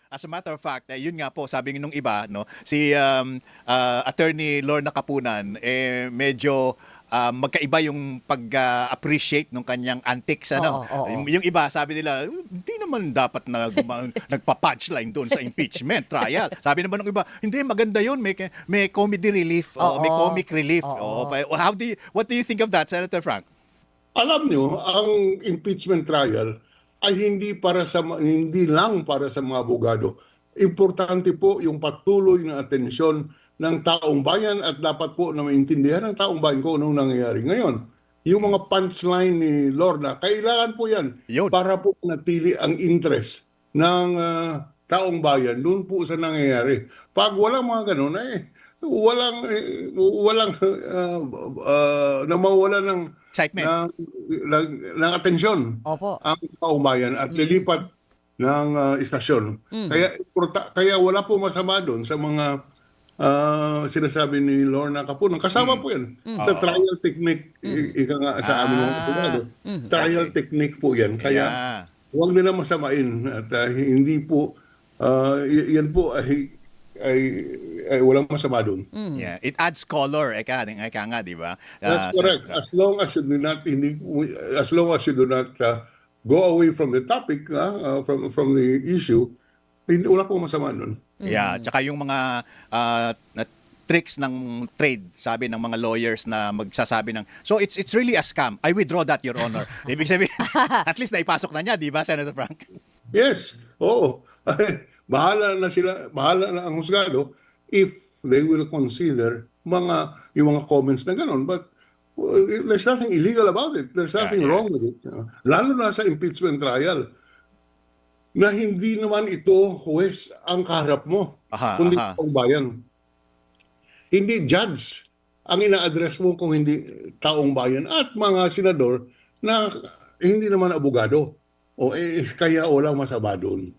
As a matter of fact, yun nga po, sabi nung iba, no, si Attorney Lorna Kapunan, medyo magkaiba yung pag-appreciate ng kanyang antics. Ano? Oo, oo. Yung iba, sabi nila, hindi naman dapat na nagpa-punchline doon sa impeachment trial. Sabi naman ng iba, hindi, maganda yun, may comedy relief, may Oo. comic relief. Oo. What do you think of that, Senator Frank? Alam nyo, ang impeachment trial ay hindi lang para sa mga abogado. Importante po yung patuloy na atensyon ng taong bayan at dapat po na maintindihan ng taong bayan kung anong nangyayari ngayon. Yung mga punchline ni Lorna, kailangan po yan Yun. para po natili ang interest ng taong bayan doon po sa nangyayari. Pag walang mga ganun, walang namawala ng Excitement. ng atensyon Opo. ang taong bayan at lilipat ng istasyon. Kaya wala po masama doon sa mga sinasabi ni Lorna Kapunan. Kasama po yan sa trial technique, ika nga sa amin ng abogado. Trial technique po yan. Kaya Yeah. huwag nila masamain at hindi po, yan po ay walang masama doon. Yeah, it adds color, eka nga, di ba? That's correct. Senator. As long as you do not go away from the topic, from the issue, wala pong masama doon. Yeah, tsaka yung mga tricks ng trade, sabi ng mga lawyers na magsasabi ng, so it's really a scam. I withdraw that, Your Honor. Ibig sabihin, at least naipasok na niya, di ba, Senator Frank? Yes, oo. Bahala na ang husgado if they will consider yung mga comments na gano'n. But there's nothing illegal about it. There's nothing wrong with it. Lalo na sa impeachment trial na hindi naman ito huwes ang kaharap mo, kundi taong bayan. Hindi judge ang ina-address mo kung hindi taong bayan at mga senador na hindi naman abogado. Kaya walang masama doon.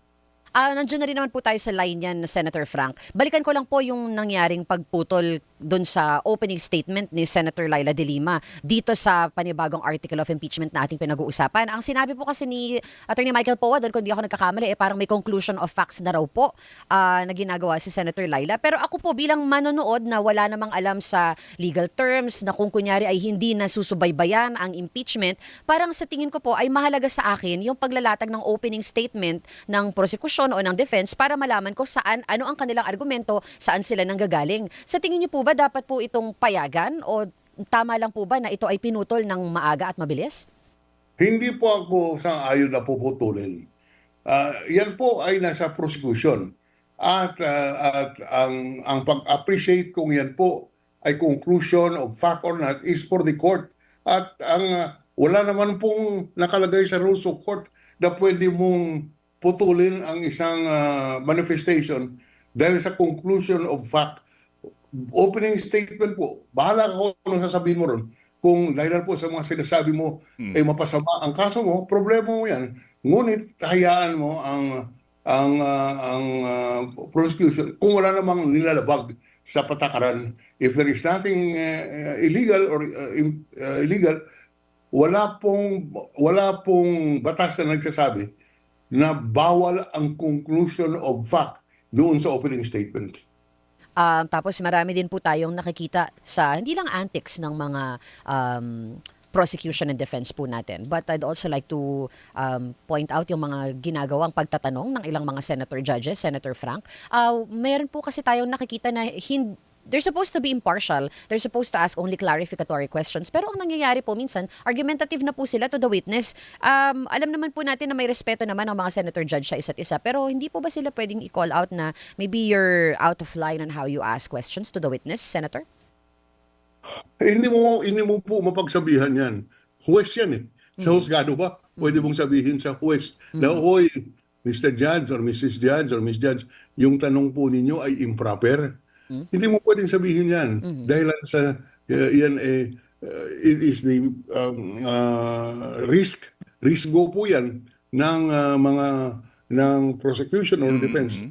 Nandiyan na rin naman po tayo sa line yan, Senator Frank. Balikan ko lang po yung nangyaring pagputol doon sa opening statement ni Senator Laila De Lima dito sa panibagong article of impeachment na ating pinag-uusapan. Ang sinabi po kasi ni Attorney Michael Poa doon, kung di ako nagkakamali, parang may conclusion of facts na raw po na ginagawa si Senator Laila. Pero ako po bilang manonood na wala namang alam sa legal terms, na kung kunyari ay hindi nasusubaybayan ang impeachment, parang sa tingin ko po ay mahalaga sa akin yung paglalatag ng opening statement ng prosecution o ng defense para malaman ko ano ang kanilang argumento, saan sila nanggagaling. Sa tingin niyo po ba dapat po itong payagan o tama lang po ba na ito ay pinutol ng maaga at mabilis? Hindi po ako sang-ayon na puputulin. Yan po ay nasa prosecution. At ang pag-appreciate kung yan po ay conclusion of fact or not is for the court. At wala naman pong nakalagay sa rules of court na pwede mong putulin ang isang manifestation dahil sa conclusion of fact. Opening statement po, bahala ka kung ano sasabihin mo ron. Kung dahil po sa mga sinasabi mo ay mapasama ang kaso mo, problema mo yan. Ngunit hayaan mo ang prosecution kung wala namang nilalabag sa patakaran. If there is nothing illegal or illegal, wala pong batas na nagsasabi na bawal ang conclusion of fact doon sa opening statement. Tapos marami din po tayong nakikita sa hindi lang antics ng mga prosecution and defense po natin. But I'd also like to point out yung mga ginagawang pagtatanong ng ilang mga senator judges, Senator Frank. Meron po kasi tayong nakikita na they're supposed to be impartial. They're supposed to ask only clarificatory questions. Pero ang nangyayari po minsan, argumentative na po sila to the witness. Alam naman po natin na may respeto naman ang mga senator judge sa isa't isa. Pero hindi po ba sila pwedeng i-call out na maybe you're out of line on how you ask questions to the witness, Senator? Hindi mo po mapagsabihan yan. Huwes yan eh. Sa husgado ba? Pwede mong sabihin sa huwes na, hoy, Mr. Judge or Mrs. Judge or Miss Judge, yung tanong po ninyo ay improper. Hindi mo pwedeng sabihin yan. Dahil sa yan it is the risk go po yan ng ng prosecution or defense.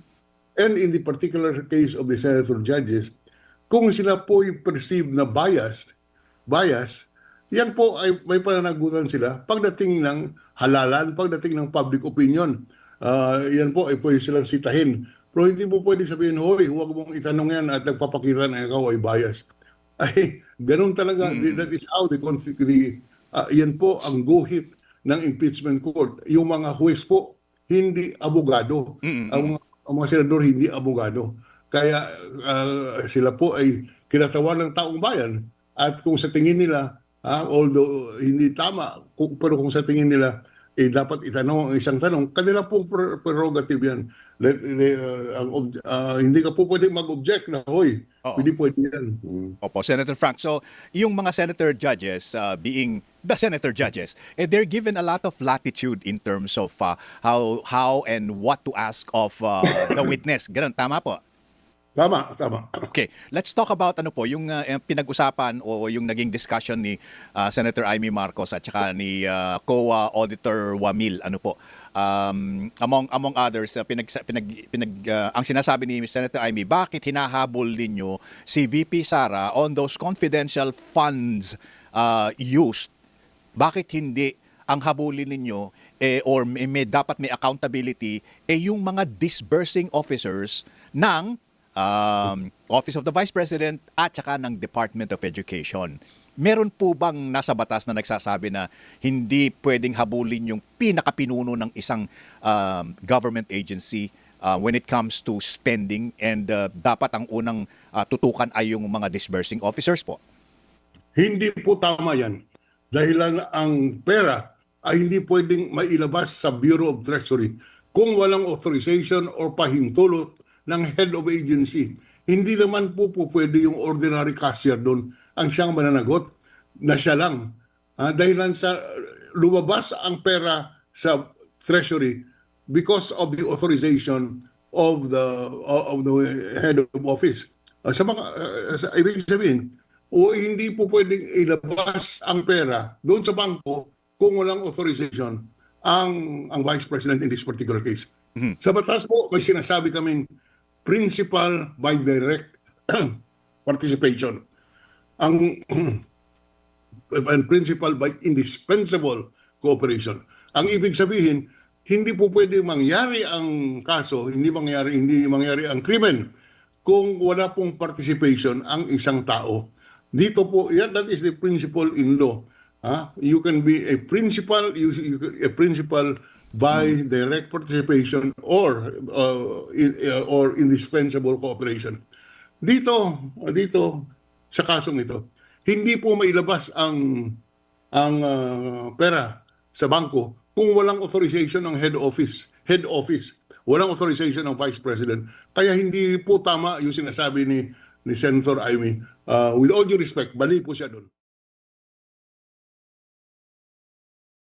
And in the particular case of the senator judges, kung sila po perceived na bias, yan po ay may pananagutan sila pagdating ng halalan, pagdating ng public opinion. yan po ay pwede silang sitahin. Pero hindi mo pwede sabihin, hoy, huwag mong itanong yan at nagpapakita na ikaw ay bias. Ay, ganun talaga. That is how yan po ang guhit ng impeachment court. Yung mga huwes po, hindi abogado. Ang mga senador, hindi abogado. Kaya sila po ay kinatawan ng taong bayan. At kung sa tingin nila, although hindi tama, pero kung sa tingin nila, dapat itanong ang isang tanong, kanila pong prerogative yan. Hindi ka po pwede mag-object na, hoy, Oo. hindi pwede yan. Opo, Senator Frank. So, yung mga senator judges, being the senator judges, they're given a lot of latitude in terms of how and what to ask of the witness. Ganun, tama po? Tama, tama. Okay, let's talk about yung pinag-usapan o yung naging discussion ni Senator Amy Marcos at saka ni COA Auditor Wamil. Among others, ang sinasabi ni Senator Amy, bakit hinahabol ninyo si VP Sara on those confidential funds used? Bakit hindi ang habulin ninyo or dapat may accountability yung mga disbursing officers ng Office of the Vice President at saka ng Department of Education? Meron po bang nasa batas na nagsasabi na hindi pwedeng habulin yung pinakapinuno ng isang government agency when it comes to spending and dapat ang unang tutukan ay yung mga disbursing officers po? Hindi po tama yan. Dahilan ang pera ay hindi pwedeng mailabas sa Bureau of Treasury kung walang authorization or pahintulot ng head of agency. Hindi naman po pwede yung ordinary cashier doon ang siyang mananagot na siya lang. Dahilan sa lumabas ang pera sa Treasury because of the authorization of the head of office. Ibig sabihin, hindi po pwedeng ilabas ang pera doon sa bangko kung walang authorization ang Vice President in this particular case. Sa batas po, may sinasabi kaming principal by direct participation. And principal by indispensable cooperation. Ang ibig sabihin, hindi po pwede mangyari ang kaso, hindi mangyari ang krimen kung wala pong participation ang isang tao. Dito po, that is the principle in law. You can be a principal, a principal by direct participation or indispensable cooperation. Dito sa kasong ito, hindi po mailabas ang pera sa bangko kung walang authorization ng head office. Walang authorization ng Vice President. Kaya hindi po tama yung sinasabi ni Senator Amy. With all due respect, bali po siya doon.